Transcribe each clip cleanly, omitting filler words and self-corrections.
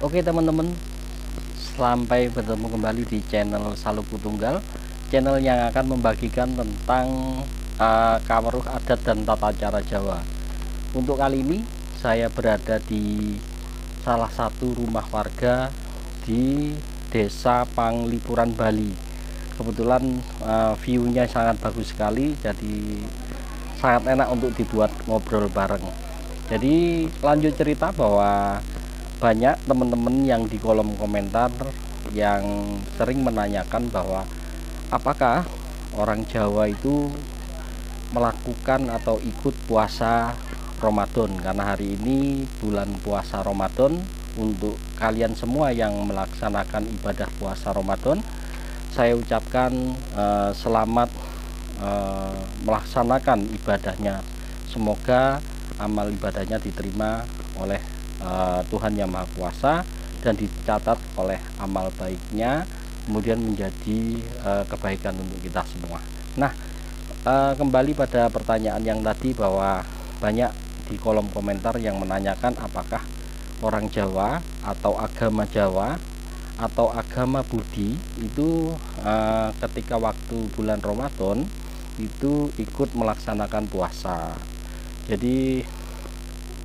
Oke teman-teman, sampai bertemu kembali di channel Saluku Tunggal, channel yang akan membagikan tentang kaweruh adat dan tata cara Jawa. Untuk kali ini saya berada di salah satu rumah warga di Desa Panglipuran, Bali. Kebetulan view-nya sangat bagus sekali, jadi sangat enak untuk dibuat ngobrol bareng. Jadi lanjut cerita bahwa banyak teman-teman yang di kolom komentar yang sering menanyakan bahwa apakah orang Jawa itu melakukan atau ikut puasa Ramadan, karena hari ini bulan puasa Ramadan. Untuk kalian semua yang melaksanakan ibadah puasa Ramadan, saya ucapkan selamat melaksanakan ibadahnya. Semoga amal ibadahnya diterima oleh Tuhan Yang Maha Kuasa dan dicatat oleh amal baiknya, kemudian menjadi kebaikan untuk kita semua. Nah, kembali pada pertanyaan yang tadi, bahwa banyak di kolom komentar yang menanyakan apakah orang Jawa atau agama Jawa atau agama Budi itu ketika waktu bulan Ramadan itu ikut melaksanakan puasa. Jadi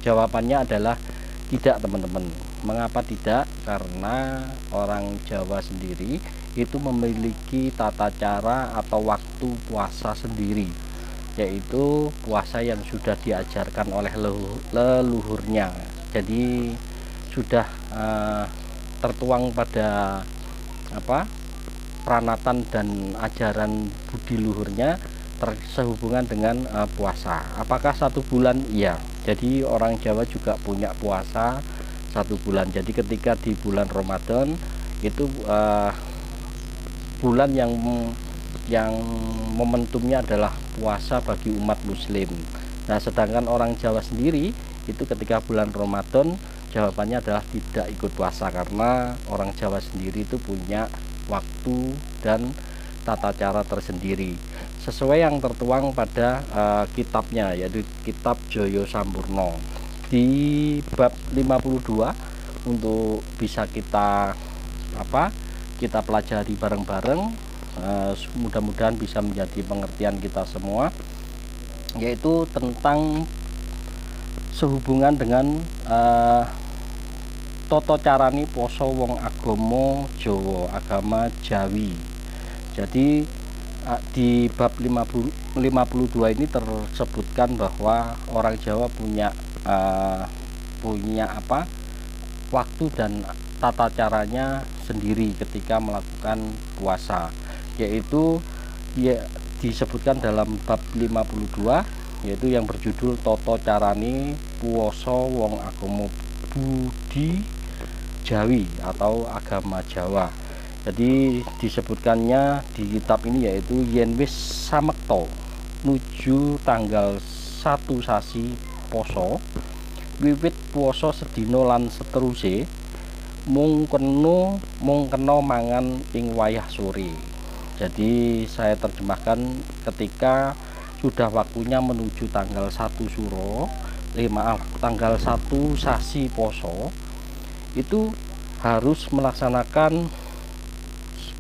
jawabannya adalah tidak, teman-teman. Mengapa tidak? Karena orang Jawa sendiri itu memiliki tata cara atau waktu puasa sendiri, yaitu puasa yang sudah diajarkan oleh leluhurnya. Jadi sudah tertuang pada peranatan dan ajaran budi luhurnya sehubungan dengan puasa. Apakah 1 bulan? Iya. Jadi orang Jawa juga punya puasa 1 bulan. Jadi ketika di bulan Ramadan itu bulan yang momentumnya adalah puasa bagi umat Muslim. Nah, sedangkan orang Jawa sendiri itu ketika bulan Ramadan jawabannya adalah tidak ikut puasa, karena orang Jawa sendiri itu punya waktu dan tata cara tersendiri sesuai yang tertuang pada kitabnya, yaitu kitab Joyo Sampurno di bab 52. Untuk bisa kita pelajari bareng-bareng, mudah-mudahan bisa menjadi pengertian kita semua, yaitu tentang sehubungan dengan toto carani poso wong agama Jawa, agama Jawi. Jadi di bab 52 ini tersebutkan bahwa orang Jawa punya waktu dan tata caranya sendiri ketika melakukan puasa, yaitu disebutkan dalam bab 52, yaitu yang berjudul Toto Carani Puoso Wong Agama Budi Jawi atau agama Jawa. Jadi disebutkannya di kitab ini yaitu yen wis samekta nuju tanggal 1 sasi poso, wiwit puasa sedina lan seteruse, mung kena mangan ing wayah sore. Jadi saya terjemahkan, ketika sudah waktunya menuju tanggal 1 tanggal 1 sasi poso, itu harus melaksanakan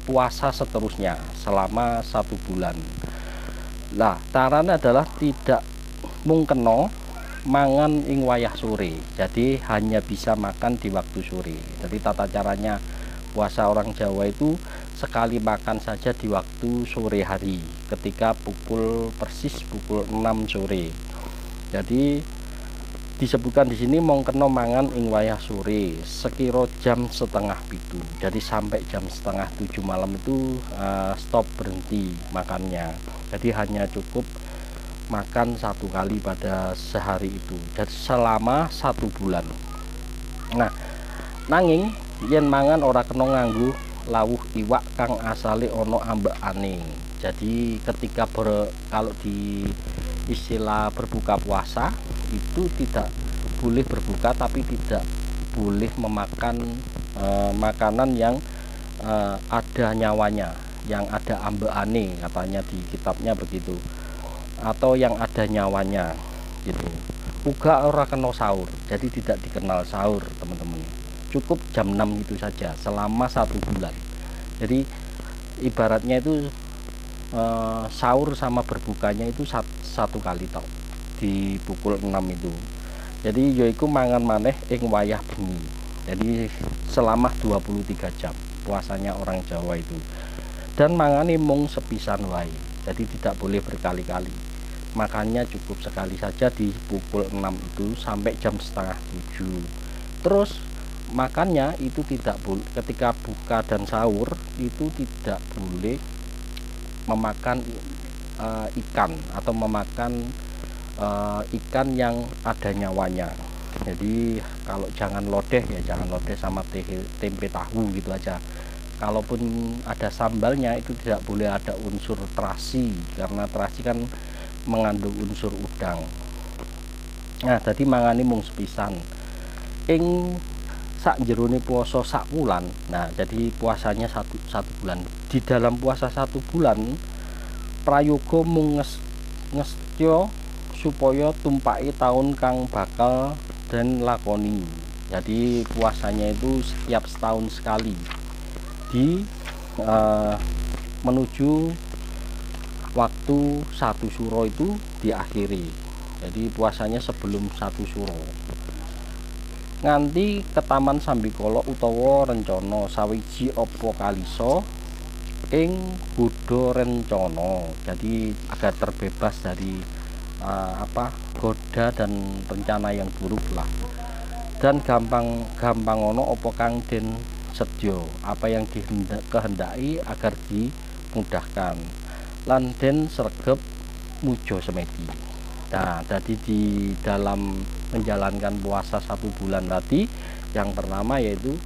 puasa seterusnya selama 1 bulan. Nah, caranya adalah tidak mungkeno mangan ing wayah sore, jadi hanya bisa makan di waktu sore. Jadi tata caranya puasa orang Jawa itu sekali makan saja di waktu sore hari, ketika persis pukul 6 sore. Jadi disebutkan di sini mongkeno mangan ing wayah sore sekira jam setengah pitu. Jadi sampai jam setengah 7 malam itu stop, berhenti makannya. Jadi hanya cukup makan 1 kali pada sehari itu, dan selama 1 bulan. Nah, nanging yen mangan ora kena nganggo lawuh iwak kang asale ana ambekane. Jadi ketika kalau di istilah berbuka puasa itu tidak boleh berbuka, tapi tidak boleh memakan makanan yang ada nyawanya, yang ada ambekane, katanya di kitabnya begitu, atau yang ada nyawanya gitu. Uga ora kena sahur, jadi tidak dikenal sahur teman-teman, cukup jam 6 itu saja selama 1 bulan. Jadi ibaratnya itu sahur sama berbukanya itu 1 kali tau di pukul 6 itu. Jadi yaiku mangan maneh ing wayah bengi. Jadi selama 23 jam puasanya orang Jawa itu, dan mangane mung sepisan wae, jadi tidak boleh berkali-kali. Makannya cukup sekali saja di pukul 6 itu sampai jam setengah 7. Terus makannya itu tidak boleh, ketika buka dan sahur itu tidak boleh memakan ikan atau memakan ikan yang ada nyawanya. Jadi kalau jangan lodeh ya, jangan lodeh sama tempe tahu gitu aja. Kalaupun ada sambalnya itu tidak boleh ada unsur terasi, karena terasi kan mengandung unsur udang. Nah, tadi mangani mung sepisan ing sak jerone puasa sak wulan. Nah, jadi puasanya satu bulan. Di dalam puasa 1 bulan prayoga mung ngestya supaya tumpaki tahun kang bakal dan lakoni. Jadi puasanya itu setiap setahun sekali di menuju waktu 1 suro itu diakhiri. Jadi puasanya sebelum 1 suro nganti ketaman sambikala utawa rencana sawiji apa kalisa ing bodho rencana. Jadi agar terbebas dari goda dan rencana yang buruk lah, dan gampang ono apa kang den sedya, apa yang dikehendaki agar dimudahkan, lan den sregep mujo semedi. Nah, tadi di dalam menjalankan puasa 1 bulan tadi, yang pertama yaitu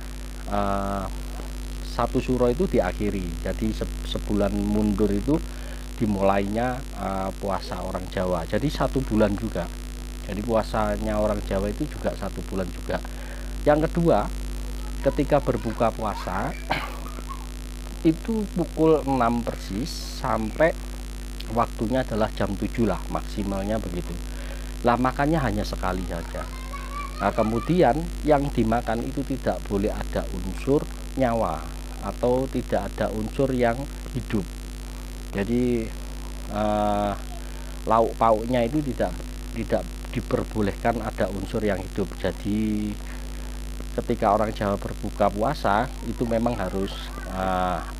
1 suro itu diakhiri. Jadi sebulan mundur itu dimulainya puasa orang Jawa. Jadi 1 bulan juga. Jadi puasanya orang Jawa itu juga 1 bulan juga. Yang kedua, ketika berbuka puasa itu pukul 6 persis sampai waktunya adalah jam 7 lah maksimalnya begitu. Lah makannya hanya sekali saja. Nah, kemudian yang dimakan itu tidak boleh ada unsur nyawa atau tidak ada unsur yang hidup. Jadi lauk pauknya itu tidak diperbolehkan ada unsur yang hidup. Jadi ketika orang Jawa berbuka puasa itu memang harus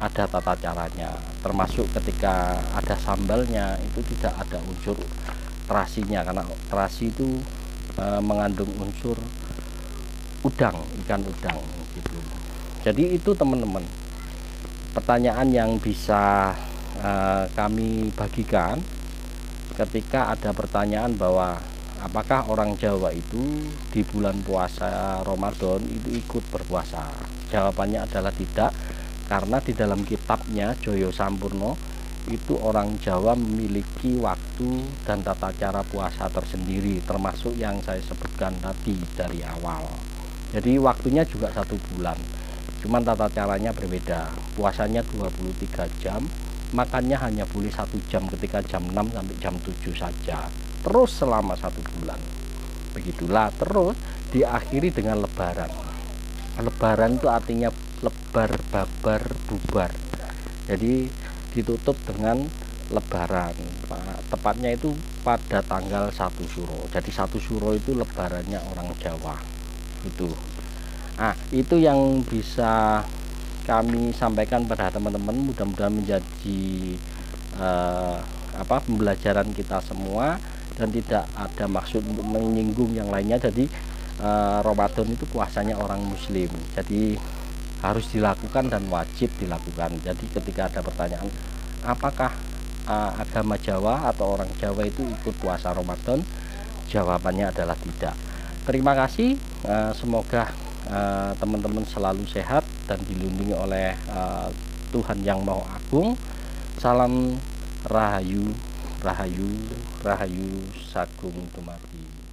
ada tata caranya, termasuk ketika ada sambalnya itu tidak ada unsur terasinya, karena terasi itu mengandung unsur udang, ikan udang gitu. Jadi itu teman-teman pertanyaan yang bisa kami bagikan ketika ada pertanyaan bahwa apakah orang Jawa itu di bulan puasa Ramadan itu ikut berpuasa. Jawabannya adalah tidak, karena di dalam kitabnya Joyo Sampurno itu orang Jawa memiliki waktu dan tata cara puasa tersendiri, termasuk yang saya sebutkan tadi dari awal. Jadi waktunya juga 1 bulan, cuman tata caranya berbeda. Puasanya 23 jam, makannya hanya boleh 1 jam ketika jam 6 sampai jam 7 saja, terus selama 1 bulan begitulah. Terus diakhiri dengan lebaran. Lebaran itu artinya lebar, babar, bubar. Jadi ditutup dengan lebaran, tepatnya itu pada tanggal 1 suro. Jadi 1 suro itu lebarannya orang Jawa itu. Nah, itu yang bisa kami sampaikan pada teman-teman, mudah-mudahan menjadi pembelajaran kita semua dan tidak ada maksud untuk menyinggung yang lainnya. Jadi Ramadan itu puasanya orang Muslim, jadi harus dilakukan dan wajib dilakukan. Jadi ketika ada pertanyaan apakah agama Jawa atau orang Jawa itu ikut puasa Ramadan? Jawabannya adalah tidak. Terima kasih, semoga teman-teman selalu sehat dan dilindungi oleh Tuhan yang Maha Agung. Salam Rahayu, Rahayu, Rahayu Sagung Dumadi.